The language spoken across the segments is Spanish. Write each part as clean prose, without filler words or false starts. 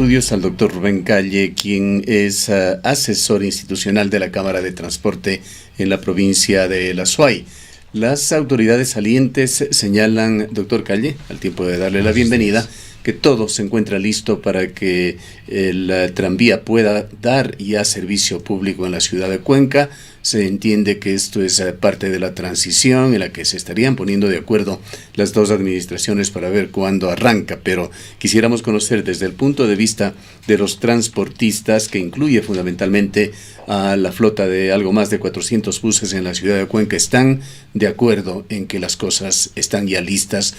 estudios al doctor Rubén Calle, quien es asesor institucional de la Cámara de Transporte en la provincia de La Suay. Las autoridades salientes señalan, doctor Calle, al tiempo de darle la bienvenida, que todo se encuentra listo para que el tranvía pueda dar ya servicio público en la ciudad de Cuenca. Se entiende que esto es parte de la transición en la que se estarían poniendo de acuerdo las dos administraciones para ver cuándo arranca, pero quisiéramos conocer desde el punto de vista de los transportistas, que incluye fundamentalmente a la flota de algo más de 400 buses en la ciudad de Cuenca, ¿están de acuerdo en que las cosas están ya listas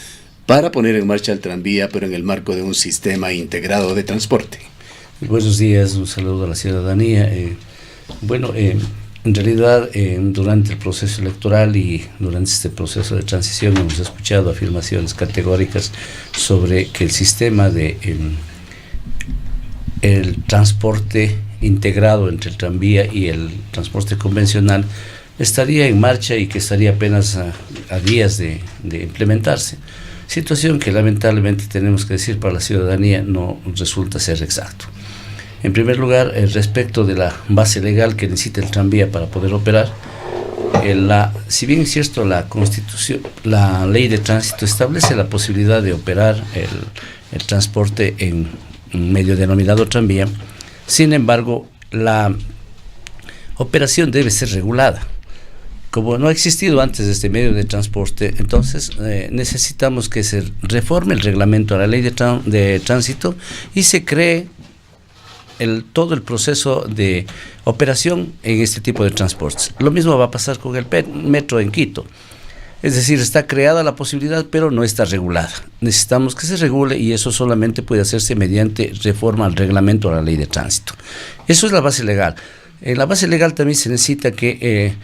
para poner en marcha el tranvía, pero en el marco de un sistema integrado de transporte? Buenos días, un saludo a la ciudadanía. En realidad, durante el proceso electoral y durante este proceso de transición hemos escuchado afirmaciones categóricas sobre que el sistema de el transporte integrado entre el tranvía y el transporte convencional estaría en marcha y que estaría apenas a días de implementarse. Situación que lamentablemente tenemos que decir para la ciudadanía no resulta ser exacto. En primer lugar, respecto de la base legal que necesita el tranvía para poder operar, si bien es cierto la Constitución, la Ley de Tránsito establece la posibilidad de operar el transporte en un medio denominado tranvía, sin embargo, la operación debe ser regulada. Como no ha existido antes este medio de transporte, entonces necesitamos que se reforme el reglamento a la ley de tránsito y se cree todo el proceso de operación en este tipo de transportes. Lo mismo va a pasar con el metro en Quito. Es decir, está creada la posibilidad, pero no está regulada. Necesitamos que se regule y eso solamente puede hacerse mediante reforma al reglamento a la ley de tránsito. Eso es la base legal. En la base legal también se necesita que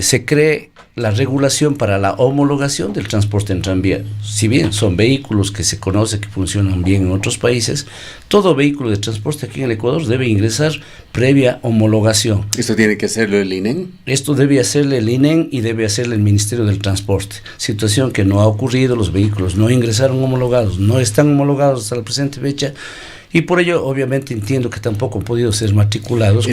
se cree la regulación para la homologación del transporte en tranvía. Si bien son vehículos que se conoce que funcionan bien en otros países, todo vehículo de transporte aquí en el Ecuador debe ingresar previa homologación. ¿Esto tiene que hacerlo el INEN? Esto debe hacerle el INEN y debe hacerle el Ministerio del Transporte. Situación que no ha ocurrido, los vehículos no ingresaron homologados, no están homologados hasta la presente fecha y por ello obviamente entiendo que tampoco han podido ser matriculados.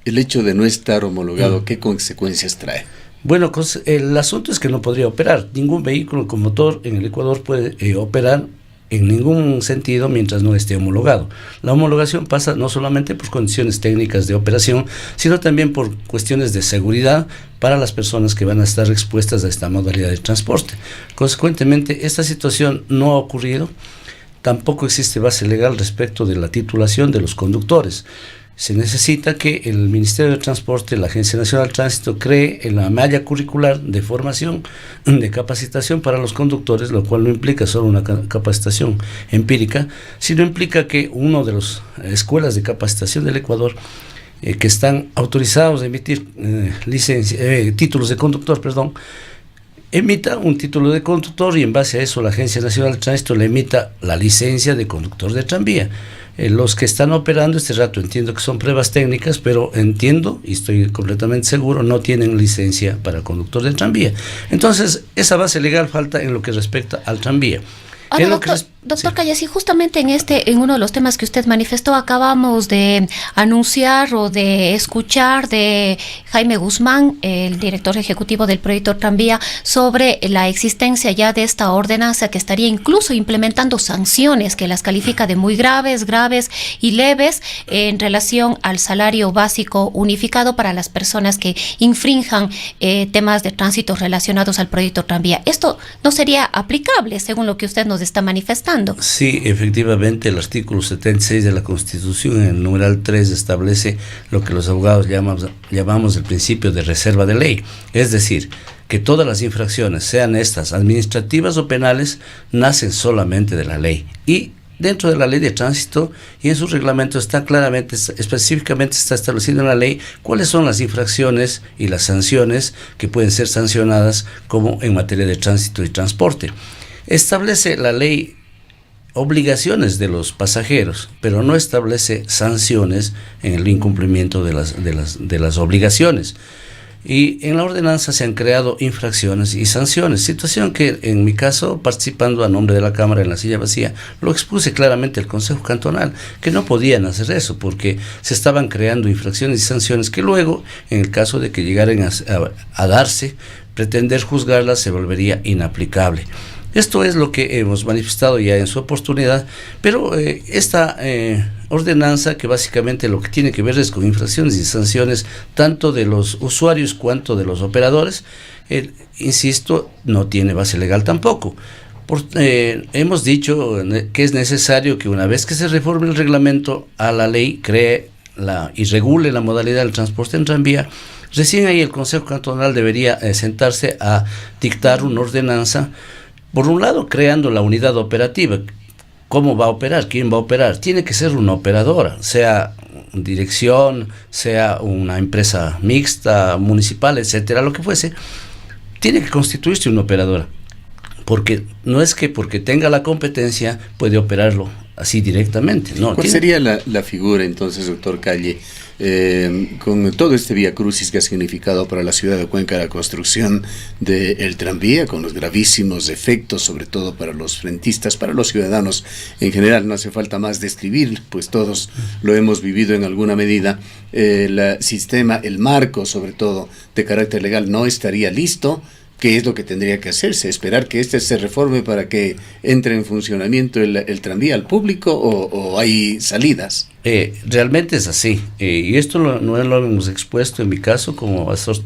El hecho de no estar homologado, ¿qué consecuencias trae? Bueno, el asunto es que no podría operar. Ningún vehículo con motor en el Ecuador puede operar en ningún sentido mientras no esté homologado. La homologación pasa no solamente por condiciones técnicas de operación, sino también por cuestiones de seguridad para las personas que van a estar expuestas a esta modalidad de transporte. Consecuentemente, esta situación no ha ocurrido. Tampoco existe base legal respecto de la titulación de los conductores. Se necesita que el Ministerio de Transporte, la Agencia Nacional de Tránsito, cree en la malla curricular de formación, de capacitación para los conductores, lo cual no implica solo una capacitación empírica, sino implica que uno de las escuelas de capacitación del Ecuador que están autorizados a emitir títulos de conductor, emita un título de conductor y en base a eso la Agencia Nacional de Tránsito le emita la licencia de conductor de tranvía. Los que están operando este rato, entiendo que son pruebas técnicas, pero entiendo y estoy completamente seguro, no tienen licencia para conductor de tranvía. Entonces, esa base legal falta en lo que respecta al tranvía. Ahora, doctor Calle, sí, justamente en uno de los temas que usted manifestó, acabamos de anunciar o de escuchar de Jaime Guzmán, el director ejecutivo del proyecto Tranvía, sobre la existencia ya de esta ordenanza que estaría incluso implementando sanciones que las califica de muy graves y leves en relación al salario básico unificado para las personas que infrinjan temas de tránsito relacionados al proyecto Tranvía. Esto no sería aplicable según lo que usted nos está manifestando. Sí, efectivamente, el artículo 76 de la Constitución, en el numeral 3, establece lo que los abogados llamamos el principio de reserva de ley. Es decir, que todas las infracciones, sean estas administrativas o penales, nacen solamente de la ley. Y dentro de la ley de tránsito y en su reglamento está claramente, específicamente está establecido en la ley cuáles son las infracciones y las sanciones que pueden ser sancionadas como en materia de tránsito y transporte. Establece la ley obligaciones de los pasajeros, pero no establece sanciones en el incumplimiento de las obligaciones. y en la ordenanza se han creado infracciones y sanciones, situación que en mi caso, participando a nombre de la Cámara en la silla vacía, lo expuse claramente al Consejo Cantonal, que no podían hacer eso porque se estaban creando infracciones y sanciones que luego, en el caso de que llegaran a darse, pretender juzgarlas se volvería inaplicable. Esto es lo que hemos manifestado ya en su oportunidad, pero esta ordenanza, que básicamente lo que tiene que ver es con infracciones y sanciones tanto de los usuarios cuanto de los operadores, insisto, no tiene base legal tampoco. Hemos dicho que es necesario que una vez que se reforme el reglamento a la ley, cree y regule la modalidad del transporte en tranvía, recién ahí el Consejo Cantonal debería sentarse a dictar una ordenanza. Por un lado, creando la unidad operativa. ¿Cómo va a operar? ¿Quién va a operar? Tiene que ser una operadora, sea dirección, sea una empresa mixta, municipal, etcétera, lo que fuese. Tiene que constituirse una operadora. Porque no es que porque tenga la competencia puede operarlo así directamente. No, ¿cuál sería la figura entonces, doctor Calle, con todo este vía crucis que ha significado para la ciudad de Cuenca la construcción del tranvía, con los gravísimos efectos, sobre todo para los frentistas, para los ciudadanos en general? No hace falta más describir, pues todos lo hemos vivido en alguna medida. El sistema, el marco sobre todo de carácter legal no estaría listo. ¿Qué es lo que tendría que hacerse? ¿Esperar que se reforme para que entre en funcionamiento el tranvía al público o hay salidas? Realmente es así, y esto no lo hemos expuesto en mi caso como asesor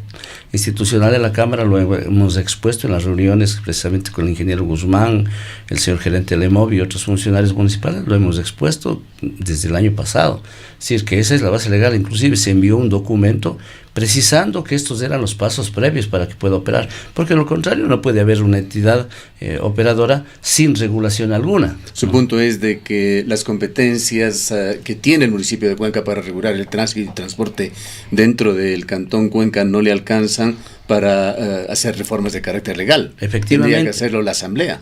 institucional de la Cámara, lo hemos expuesto en las reuniones precisamente con el ingeniero Guzmán, el señor gerente Lemov y otros funcionarios municipales, lo hemos expuesto desde el año pasado. Es decir, que esa es la base legal, inclusive se envió un documento precisando que estos eran los pasos previos para que pueda operar, porque de lo contrario no puede haber una entidad operadora sin regulación alguna. Su punto es de que las competencias que tiene el municipio de Cuenca para regular el tránsito y transporte dentro del cantón Cuenca no le alcanzan para hacer reformas de carácter legal. Efectivamente. Tendría que hacerlo la Asamblea.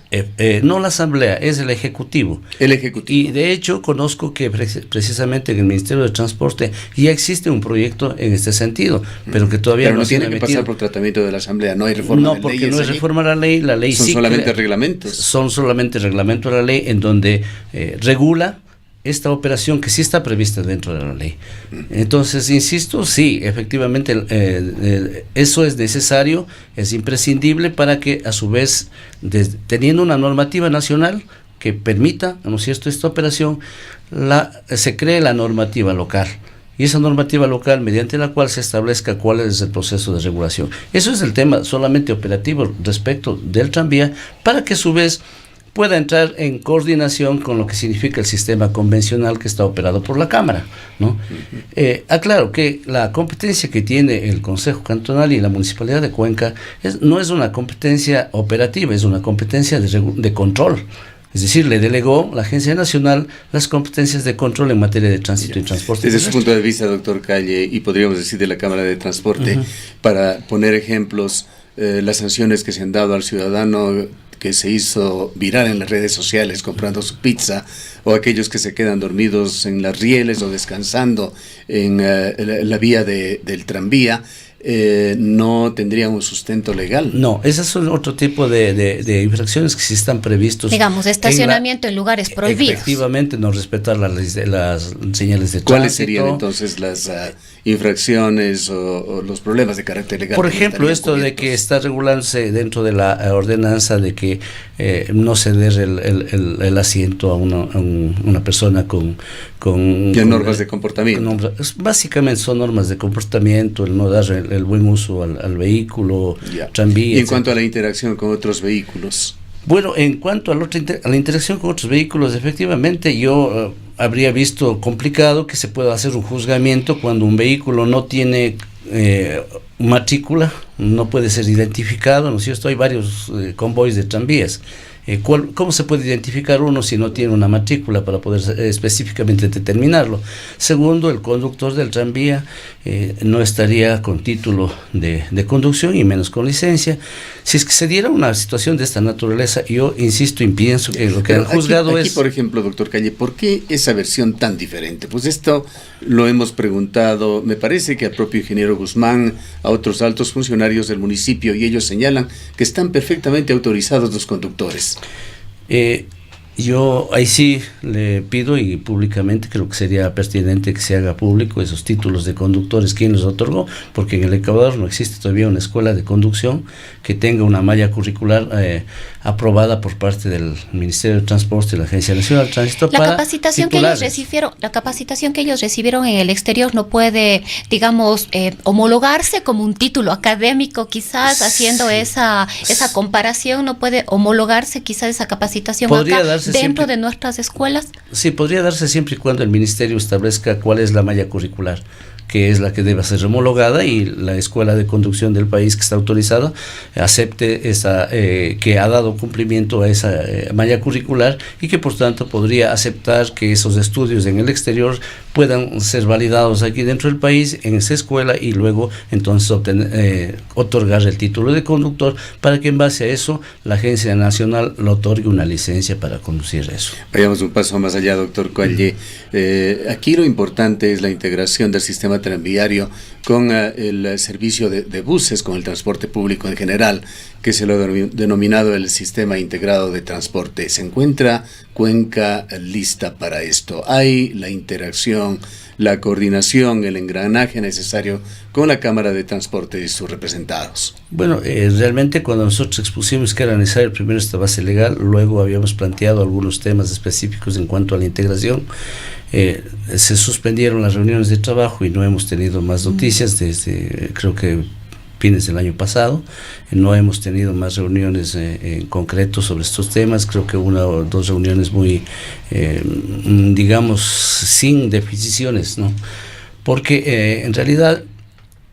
No la Asamblea, es el Ejecutivo. El Ejecutivo. Y de hecho conozco que precisamente en el Ministerio de Transporte ya existe un proyecto en este sentido, pero que todavía no tiene que pasar por tratamiento de la Asamblea, no hay reforma de ley. No, porque no es reforma a la ley son sí solamente reglamentos. Son solamente reglamentos de la ley en donde regula esta operación que sí está prevista dentro de la ley. Entonces, insisto, sí, efectivamente eso es necesario, es imprescindible para que a su vez, teniendo una normativa nacional que permita, ¿no es cierto?, esta operación, se cree la normativa local. Y esa normativa local mediante la cual se establezca cuál es el proceso de regulación. Eso es el tema solamente operativo respecto del tranvía, para que a su vez pueda entrar en coordinación con lo que significa el sistema convencional que está operado por la Cámara, ¿no? Aclaro que la competencia que tiene el Consejo Cantonal y la Municipalidad de Cuenca no es una competencia operativa, es una competencia de control. Es decir, le delegó la Agencia Nacional las competencias de control en materia de tránsito y transporte. Desde su punto de vista, doctor Calle, y podríamos decir de la Cámara de Transporte, para poner ejemplos, las sanciones que se han dado al ciudadano que se hizo viral en las redes sociales comprando su pizza, o aquellos que se quedan dormidos en las rieles o descansando en la vía del tranvía, no tendrían un sustento legal. No, esas son otro tipo de infracciones que sí están previstos. Digamos, estacionamiento en lugares prohibidos. Efectivamente, no respetar las señales de tránsito. ¿Cuáles serían entonces las infracciones o los problemas de carácter legal? Por ejemplo, esto de que está regulándose dentro de la ordenanza de que no ceder el asiento a una persona con normas de comportamiento. Básicamente son normas de comportamiento, el no dar el buen uso al vehículo, tranvía. ¿Y en cuanto a la interacción con otros vehículos? Bueno, en cuanto a la interacción con otros vehículos, efectivamente yo habría visto complicado que se pueda hacer un juzgamiento cuando un vehículo no tiene matrícula, no puede ser identificado, ¿no es cierto? Hay varios convoys de tranvías ¿Cómo se puede identificar uno si no tiene una matrícula para poder específicamente determinarlo? Segundo, el conductor del tranvía no estaría con título de conducción y menos con licencia. Si es que se diera una situación de esta naturaleza, yo insisto y pienso que lo que han juzgado aquí, por ejemplo, doctor Calle, ¿por qué esa versión tan diferente? Pues esto lo hemos preguntado, me parece que al propio ingeniero Guzmán, a otros altos funcionarios del municipio, y ellos señalan que están perfectamente autorizados los conductores. Yo ahí sí le pido, y públicamente creo que sería pertinente que se haga público esos títulos de conductores, quién los otorgó, porque en el Ecuador no existe todavía una escuela de conducción que tenga una malla curricular aprobada por parte del Ministerio de Transporte y la Agencia Nacional de Tránsito. La capacitación que ellos recibieron en el exterior no puede, digamos, homologarse como un título académico, quizás haciendo esa comparación, no puede homologarse quizás esa capacitación acá dentro de nuestras escuelas. Sí, podría darse siempre y cuando el Ministerio establezca cuál es la malla curricular, que es la que debe ser homologada, y la escuela de conducción del país que está autorizada acepte que ha dado cumplimiento a esa malla curricular, y que por tanto podría aceptar que esos estudios en el exterior puedan ser validados aquí dentro del país en esa escuela, y luego entonces otorgar el título de conductor, para que en base a eso la Agencia Nacional le otorgue una licencia para conducir eso. Vayamos un paso más allá, doctor Calle. Aquí lo importante es la integración del sistema tranviario con el servicio de buses, con el transporte público en general, que se lo ha denominado el Sistema Integrado de Transporte. ¿Se encuentra Cuenca lista para esto? ¿Hay la interacción, la coordinación, el engranaje necesario con la Cámara de Transporte y sus representados? Bueno, realmente cuando nosotros expusimos que era necesario primero esta base legal, luego habíamos planteado algunos temas específicos en cuanto a la integración. Se suspendieron las reuniones de trabajo y no hemos tenido más noticias desde, creo que fines del año pasado. No hemos tenido más reuniones en concreto sobre estos temas. Creo que una o dos reuniones muy, digamos, sin definiciones, ¿no? Porque en realidad,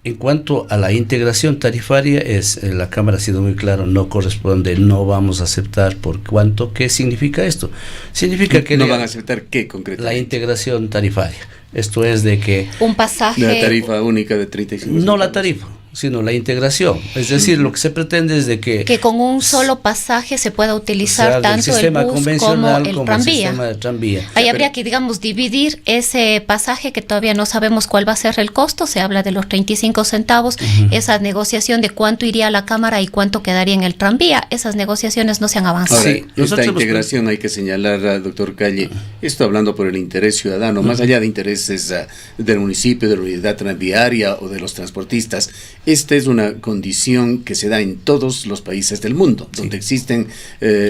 en cuanto a la integración tarifaria, la Cámara ha sido muy clara, no corresponde, no vamos a aceptar por cuánto. ¿Qué significa esto? Significa que no van a aceptar qué concretamente. La integración tarifaria. Esto es de que un pasaje, la tarifa única de 35 centavos. No la tarifa, sino la integración. Es decir, lo que se pretende es de que con un solo pasaje se pueda utilizar tanto el bus como el tranvía. Ahí habría que, digamos, dividir ese pasaje, que todavía no sabemos cuál va a ser el costo. Se habla de los 35 centavos. Esa negociación de cuánto iría a la Cámara y cuánto quedaría en el tranvía, esas negociaciones no se han avanzado. Ahora, esta integración hay que señalar, doctor Calle, esto hablando por el interés ciudadano, más allá de intereses del municipio, de la unidad tranviaria o de los transportistas. Esta es una condición que se da en todos los países del mundo, donde existen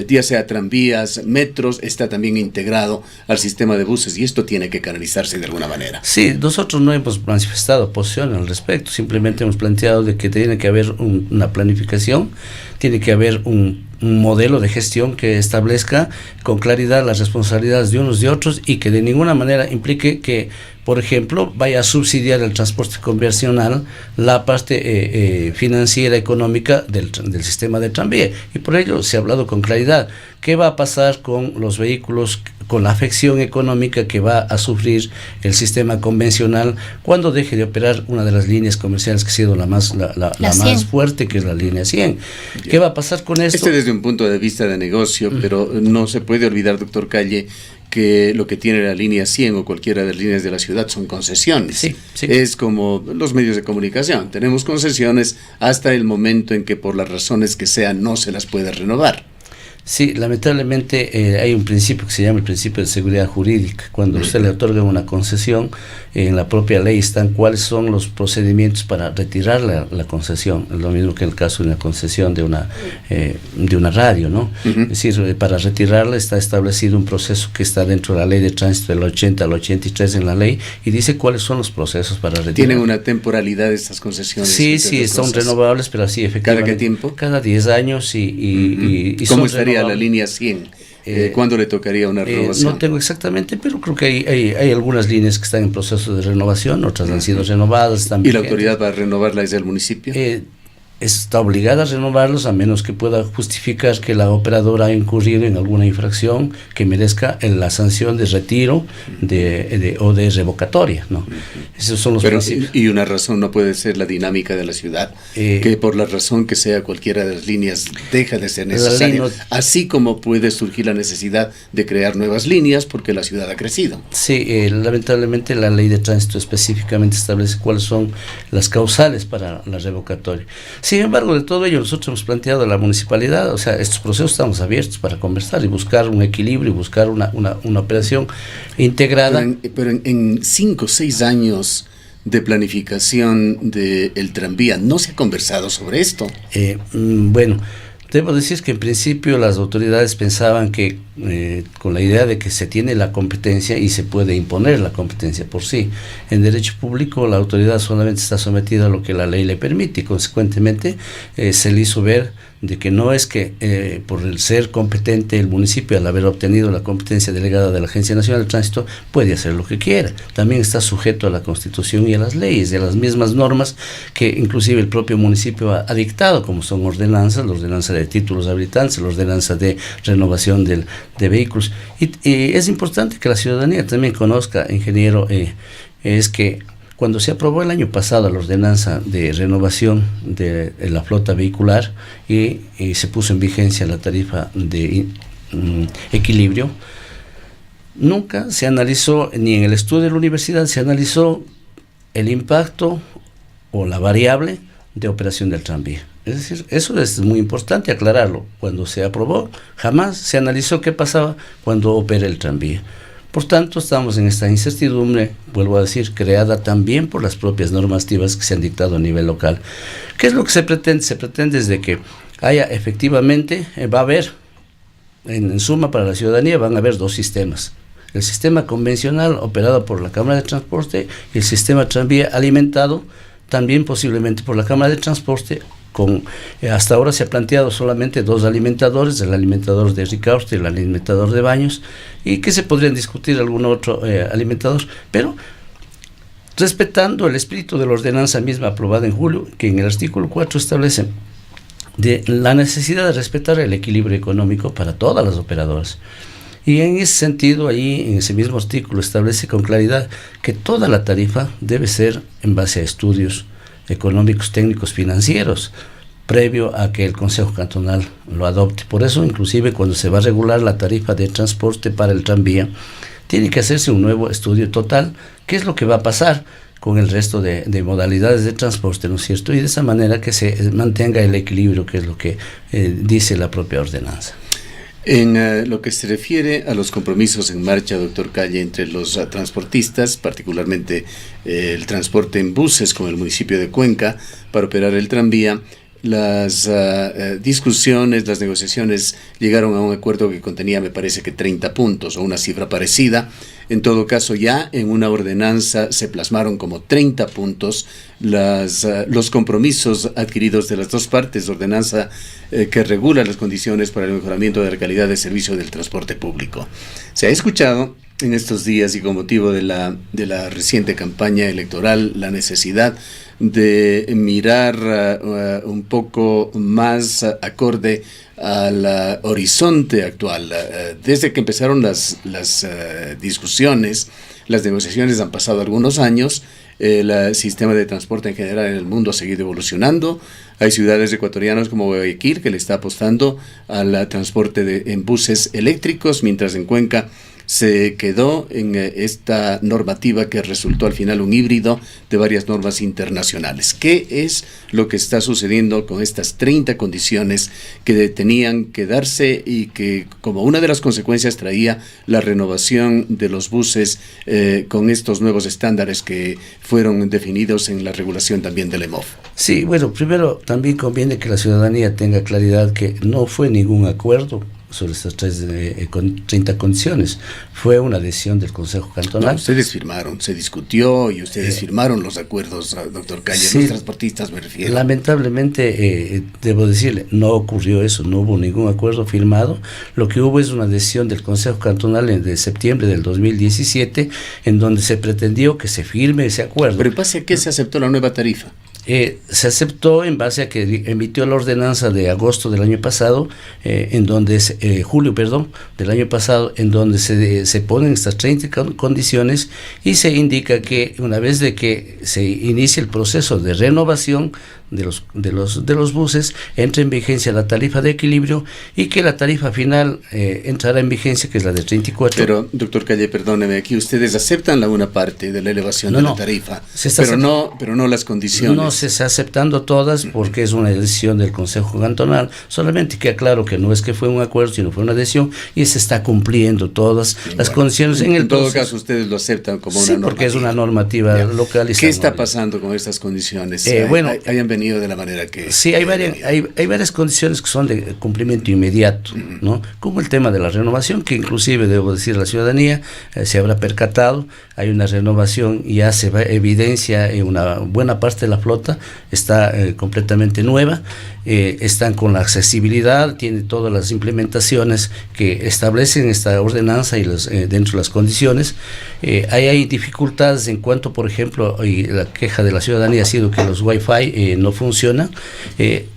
ya sea tranvías, metros, está también integrado al sistema de buses, y esto tiene que canalizarse de alguna manera. Sí, nosotros no hemos manifestado posición al respecto, simplemente hemos planteado de que tiene que haber una planificación, tiene que haber un modelo de gestión que establezca con claridad las responsabilidades de unos y otros, y que de ninguna manera implique que, por ejemplo, vaya a subsidiar el transporte convencional la parte financiera, económica del sistema de tranvía. Y por ello se ha hablado con claridad. ¿Qué va a pasar con los vehículos, con la afección económica que va a sufrir el sistema convencional cuando deje de operar una de las líneas comerciales que ha sido la más fuerte, que es la línea 100? Bien. ¿Qué va a pasar con esto? Desde un punto de vista de negocio, pero no se puede olvidar, doctor Calle, que lo que tiene la línea 100 o cualquiera de las líneas de la ciudad son concesiones. Sí. Es como los medios de comunicación. Tenemos concesiones hasta el momento en que, por las razones que sean, no se las puede renovar. Sí, lamentablemente hay un principio que se llama el principio de seguridad jurídica. Cuando usted le otorga una concesión, en la propia ley están cuáles son los procedimientos para retirar la concesión. Es lo mismo que en el caso de una concesión de una radio, ¿no? Es decir, para retirarla está establecido un proceso que está dentro de la ley de tránsito del 80 al 83 en la ley, y dice cuáles son los procesos para retirar. ¿Tienen una temporalidad estas concesiones? Sí, son renovables, pero sí, efectivamente. ¿Cada qué tiempo? Cada 10 años y ¿Cómo estaría la línea 100? ¿Cuándo le tocaría una renovación? No tengo exactamente, pero creo que hay algunas líneas que están en proceso de renovación, otras han sido renovadas también. ¿Y la autoridad para renovarla es el municipio? está obligada a renovarlos a menos que pueda justificar que la operadora ha incurrido en alguna infracción que merezca la sanción de retiro o de revocatoria, ¿no? Esos son los principios. Y una razón no puede ser la dinámica de la ciudad, que por la razón que sea cualquiera de las líneas deja de ser necesaria, así como puede surgir la necesidad de crear nuevas líneas porque la ciudad ha crecido. Sí, lamentablemente la ley de tránsito específicamente establece cuáles son las causales para la revocatoria. Sin embargo, de todo ello, nosotros hemos planteado a la municipalidad, o sea, estos procesos estamos abiertos para conversar y buscar un equilibrio y buscar una operación integrada. Pero en 5 o 6 años de planificación del tranvía, ¿no se ha conversado sobre esto? Bueno, debo decir que en principio las autoridades pensaban que con la idea de que se tiene la competencia y se puede imponer la competencia por sí. En derecho público la autoridad solamente está sometida a lo que la ley le permite y consecuentemente se le hizo ver de que no es que por el ser competente el municipio al haber obtenido la competencia delegada de la Agencia Nacional de Tránsito puede hacer lo que quiera. También está sujeto a la Constitución y a las leyes y a las mismas normas que inclusive el propio municipio ha dictado, como son ordenanzas, la ordenanza de títulos habilitantes, la ordenanza de renovación de vehículos. Y es importante que la ciudadanía también conozca, ingeniero, es que cuando se aprobó el año pasado la ordenanza de renovación de la flota vehicular y se puso en vigencia la tarifa de equilibrio, nunca se analizó, ni en el estudio de la universidad se analizó el impacto o la variable de operación del tranvía. Es decir, eso es muy importante aclararlo. Cuando se aprobó, jamás se analizó qué pasaba cuando opera el tranvía. Por tanto, estamos en esta incertidumbre, vuelvo a decir, creada también por las propias normativas que se han dictado a nivel local. ¿Qué es lo que se pretende? Se pretende desde que haya efectivamente, va a haber, en suma para la ciudadanía, van a haber 2 sistemas. El sistema convencional operado por la Cámara de Transporte y el sistema tranvía alimentado también posiblemente por la Cámara de Transporte. Hasta ahora se ha planteado solamente 2 alimentadores, el alimentador de Ricaurte y el alimentador de Baños, y que se podrían discutir algún otro alimentador, pero respetando el espíritu de la ordenanza misma aprobada en julio, que en el artículo 4 establece de la necesidad de respetar el equilibrio económico para todas las operadoras. Y en ese sentido, ahí en ese mismo artículo establece con claridad que toda la tarifa debe ser en base a estudios económicos, técnicos, financieros, previo a que el Consejo Cantonal lo adopte. Por eso, inclusive, cuando se va a regular la tarifa de transporte para el tranvía, tiene que hacerse un nuevo estudio total, qué es lo que va a pasar con el resto de modalidades de transporte, ¿no es cierto? Y de esa manera que se mantenga el equilibrio, que es lo que dice la propia ordenanza. En lo que se refiere a los compromisos en marcha, doctor Calle, entre los transportistas, particularmente el transporte en buses con el municipio de Cuenca para operar el tranvía, las discusiones, las negociaciones llegaron a un acuerdo que contenía, me parece que 30 puntos o una cifra parecida. En todo caso, ya en una ordenanza se plasmaron como 30 puntos los compromisos adquiridos de las 2 partes, ordenanza que regula las condiciones para el mejoramiento de la calidad de servicio del transporte público. Se ha escuchado en estos días y con motivo de la reciente campaña electoral la necesidad de mirar un poco más acorde al horizonte actual. Desde que empezaron las discusiones, las negociaciones han pasado algunos años. El sistema de transporte en general en el mundo ha seguido evolucionando. Hay ciudades ecuatorianas como Guayaquil que le está apostando al transporte en buses eléctricos, mientras en Cuenca se quedó en esta normativa que resultó al final un híbrido de varias normas internacionales. ¿Qué es lo que está sucediendo con estas 30 condiciones que tenían que darse y que como una de las consecuencias traía la renovación de los buses con estos nuevos estándares que fueron definidos en la regulación también del EMOF? Sí, bueno, primero también conviene que la ciudadanía tenga claridad que no fue ningún acuerdo sobre estas 30 condiciones. Fue una decisión del Consejo Cantonal. No, ustedes firmaron, se discutió y ustedes firmaron los acuerdos, doctor Calle, sí, los transportistas me refiero. Lamentablemente, debo decirle, no ocurrió eso, no hubo ningún acuerdo firmado. Lo que hubo es una decisión del Consejo Cantonal de septiembre del 2017, en donde se pretendió que se firme ese acuerdo. Pero pasa que se aceptó la nueva tarifa. Se aceptó en base a que emitió la ordenanza de agosto del año pasado, julio, del año pasado, en donde se ponen estas 30 condiciones y se indica que una vez de que se inicie el proceso de renovación de los buses, entra en vigencia la tarifa de equilibrio y que la tarifa final entrará en vigencia, que es la de 34. Pero, doctor Calle, perdóneme, aquí ustedes aceptan una parte de la elevación de la tarifa, pero no las condiciones. No se está aceptando todas porque es una decisión del Consejo Cantonal, solamente que aclaro que no es que fue un acuerdo, sino fue una decisión y se está cumpliendo todas las condiciones en el todo proceso. caso ustedes lo aceptan como una normativa. Porque es una normativa local. ¿Qué está pasando con estas condiciones? Hayan venido de la manera que... Sí, hay varias condiciones que son de cumplimiento inmediato, ¿no? Como el tema de la renovación, que inclusive, debo decir, la ciudadanía se habrá percatado, hay una renovación y ya se evidencia en una buena parte de la flota, está completamente nueva, están con la accesibilidad, tiene todas las implementaciones que establecen esta ordenanza y dentro de las condiciones. Hay dificultades en cuanto, por ejemplo, y la queja de la ciudadanía ha sido que los Wi-Fi no funcionan.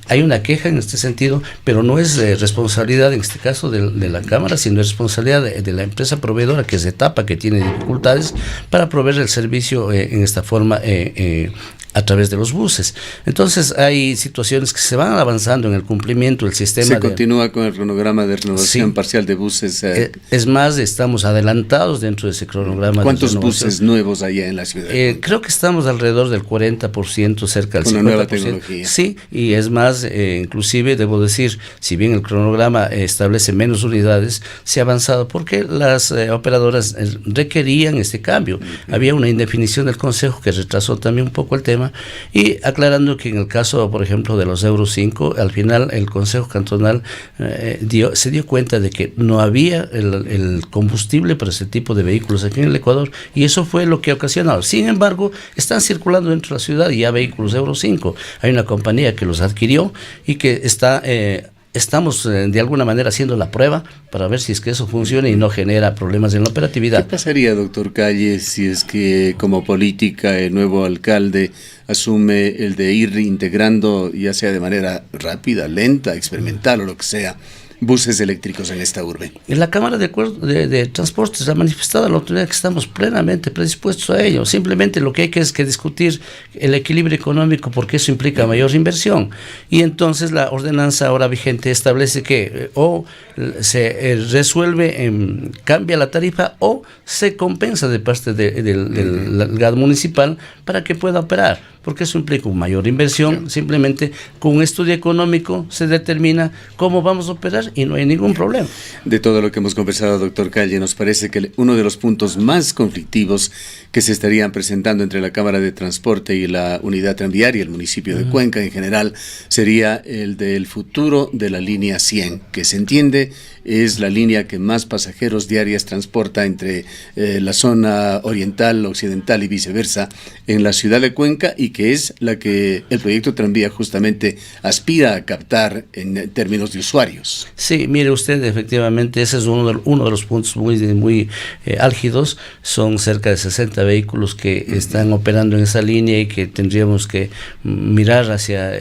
Hay una queja en este sentido, pero no es responsabilidad en este caso de la Cámara, sino es responsabilidad de la empresa proveedora, que es Etapa, que tiene dificultades para proveer el servicio en esta forma a través de los buses. Entonces hay situaciones que se van avanzando en el cumplimiento del sistema. Se continúa con el cronograma de renovación parcial de buses. Es más, estamos adelantados dentro de ese cronograma. ¿Cuántos buses nuevos hay en la ciudad? Creo que estamos alrededor del 40%, cerca del 50%. Con la nueva tecnología. Sí, y es más, inclusive debo decir, si bien el cronograma establece menos unidades, se ha avanzado porque las operadoras requerían este cambio. Había una indefinición del Consejo que retrasó también un poco el tema. Y aclarando que en el caso, por ejemplo, de los Euro 5, al final el Consejo Cantonal se dio cuenta de que no había el combustible para ese tipo de vehículos aquí en el Ecuador, y eso fue lo que ocasionó. Sin embargo, están circulando dentro de la ciudad ya vehículos Euro 5. Hay una compañía que los adquirió y que estamos de alguna manera haciendo la prueba para ver si es que eso funciona y no genera problemas en la operatividad. ¿Qué pasaría, doctor Calle, si es que como política el nuevo alcalde asume el de ir integrando, ya sea de manera rápida, lenta, experimental o lo que sea, buses eléctricos en esta urbe? En la Cámara de Transportes ha manifestado a la autoridad que estamos plenamente predispuestos a ello. Simplemente lo que hay que discutir el equilibrio económico, porque eso implica mayor inversión. Y entonces la ordenanza ahora vigente establece que o se resuelve, cambia la tarifa o se compensa de parte del GAD municipal para que pueda operar, porque eso implica una mayor inversión. Simplemente con un estudio económico se determina cómo vamos a operar y no hay ningún problema. De todo lo que hemos conversado, doctor Calle, nos parece que uno de los puntos más conflictivos que se estarían presentando entre la Cámara de Transporte y la unidad tranviaria, el municipio de Cuenca en general, sería el del futuro de la línea 100, que se entiende es la línea que más pasajeros diarias transporta entre la zona oriental, occidental y viceversa en la ciudad de Cuenca, y que es la que el proyecto Tranvía justamente aspira a captar en términos de usuarios. Sí, mire usted, efectivamente ese es uno de los puntos muy álgidos. Son cerca de 60 vehículos que están operando en esa línea y que tendríamos que mirar hacia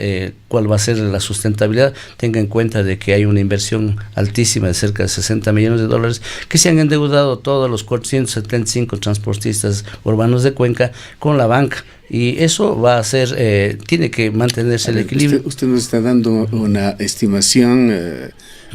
cuál va a ser la sustentabilidad. Tenga en cuenta de que hay una inversión altísima de cerca de 60 millones de dólares que se han endeudado todos los 475 transportistas urbanos de Cuenca con la banca, y eso va a ser, tiene que mantenerse el equilibrio. Usted nos está dando una estimación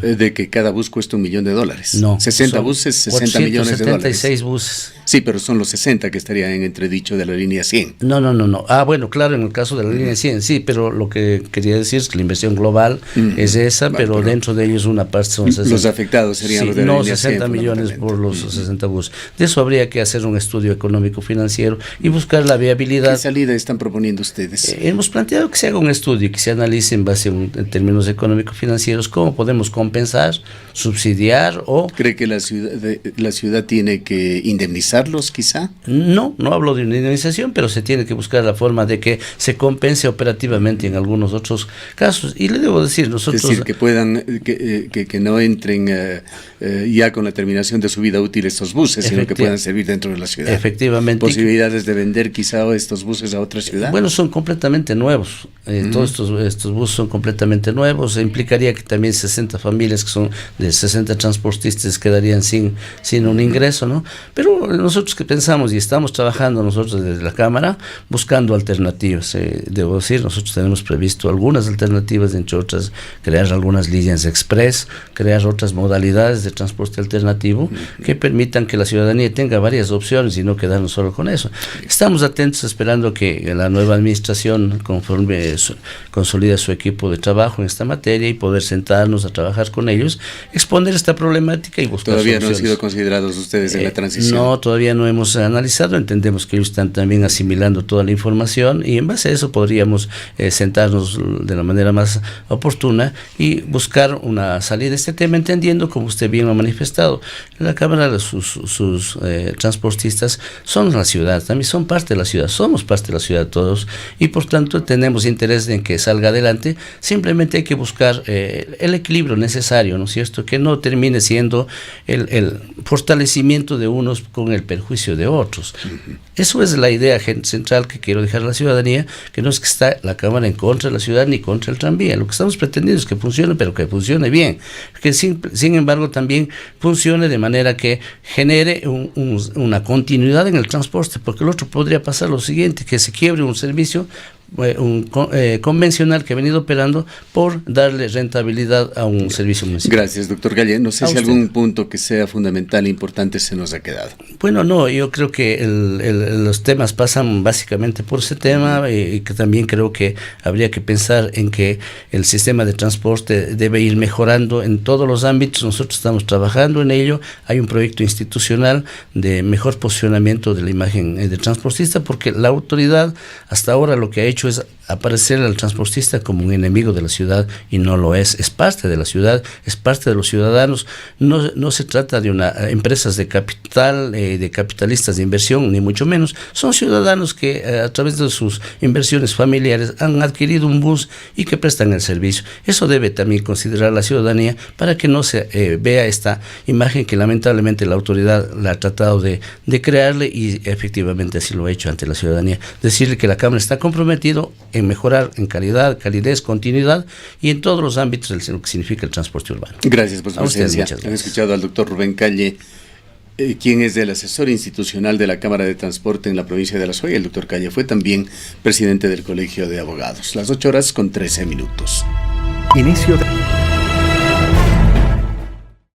de que cada bus cuesta $1 millón. No, 60 buses, 60 millones de dólares. 476 buses. Sí, pero son los 60 que estarían en entredicho de la línea 100. No. Ah, bueno, claro, en el caso de la línea 100, sí, pero lo que quería decir es que la inversión global es esa, pero dentro de ellos una parte son 60. Los afectados serían los de la línea 100. 60 millones por los 60 buses. De eso habría que hacer un estudio económico financiero y buscar la viabilidad. ¿Qué salida están proponiendo ustedes? Hemos planteado que se haga un estudio y que se analice en base en términos económico financieros cómo podemos compensar, subsidiar o... ¿Cree que la ciudad tiene que indemnizarlos quizá? No hablo de una indemnización, pero se tiene que buscar la forma de que se compense operativamente en algunos otros casos. Y le debo decir, nosotros... Es decir, que puedan, que no entren ya con la terminación de su vida útil estos buses, sino que puedan servir dentro de la ciudad. Efectivamente. ¿Posibilidades de vender quizá estos buses a otra ciudad? Bueno, son completamente nuevos. Todos estos buses son completamente nuevos. Implicaría que también 60 familias, que son de 60 transportistas, quedarían sin un ingreso, ¿no? Pero nosotros que pensamos y estamos trabajando nosotros desde la Cámara buscando alternativas. Debo decir, nosotros tenemos previsto algunas alternativas, entre otras, crear algunas líneas express, crear otras modalidades de transporte alternativo que permitan que la ciudadanía tenga varias opciones y no quedarnos solo con eso. Estamos atentos esperando que la nueva administración consolide su equipo de trabajo en esta materia y poder sentarnos a trabajar con ellos, exponer esta problemática y buscar ¿Todavía soluciones. no han sido considerados ustedes en la transición? No, todavía no hemos analizado, entendemos que ellos están también asimilando toda la información y en base a eso podríamos sentarnos de la manera más oportuna y buscar una salida de este tema, entendiendo, como usted bien lo ha manifestado, la Cámara, sus transportistas son la ciudad, también son parte de la ciudad, somos parte de la ciudad todos y por tanto tenemos interés en que salga adelante. Simplemente hay que buscar el equilibrio necesario, ¿no es cierto? Que no termine siendo el fortalecimiento de unos con el perjuicio de otros. Eso es la idea central que quiero dejar a la ciudadanía, que no es que está la Cámara en contra de la ciudad ni contra el tranvía. Lo que estamos pretendiendo es que funcione, pero que funcione bien. Que sin embargo también funcione de manera que genere una continuidad en el transporte, porque el otro podría pasar lo siguiente, que se quiebre un servicio convencional que ha venido operando por darle rentabilidad a un servicio municipal. Gracias, doctor Galle. No sé si algún punto que sea fundamental e importante se nos ha quedado. Bueno, no, yo creo que los temas pasan básicamente por ese tema y que también creo que habría que pensar en que el sistema de transporte debe ir mejorando en todos los ámbitos. Nosotros estamos trabajando en ello. Hay un proyecto institucional de mejor posicionamiento de la imagen del transportista, porque la autoridad hasta ahora lo que ha hecho es aparecer al transportista como un enemigo de la ciudad y no lo es parte de la ciudad, es parte de los ciudadanos. No se trata de empresas de capital, de capitalistas de inversión, ni mucho menos. Son ciudadanos que a través de sus inversiones familiares han adquirido un bus y que prestan el servicio. Eso debe también considerar la ciudadanía para que no se vea esta imagen que lamentablemente la autoridad la ha tratado de crearle y efectivamente así lo ha hecho ante la ciudadanía. Decirle que la Cámara está comprometida en mejorar en calidad, calidez, continuidad y en todos los ámbitos de lo que significa el transporte urbano. Gracias por su presencia. Han escuchado al doctor Rubén Calle, quien es el asesor institucional de la Cámara de Transporte en la provincia de La Suay. El doctor Calle fue también presidente del Colegio de Abogados. Las 8:13 minutos. Inicio de...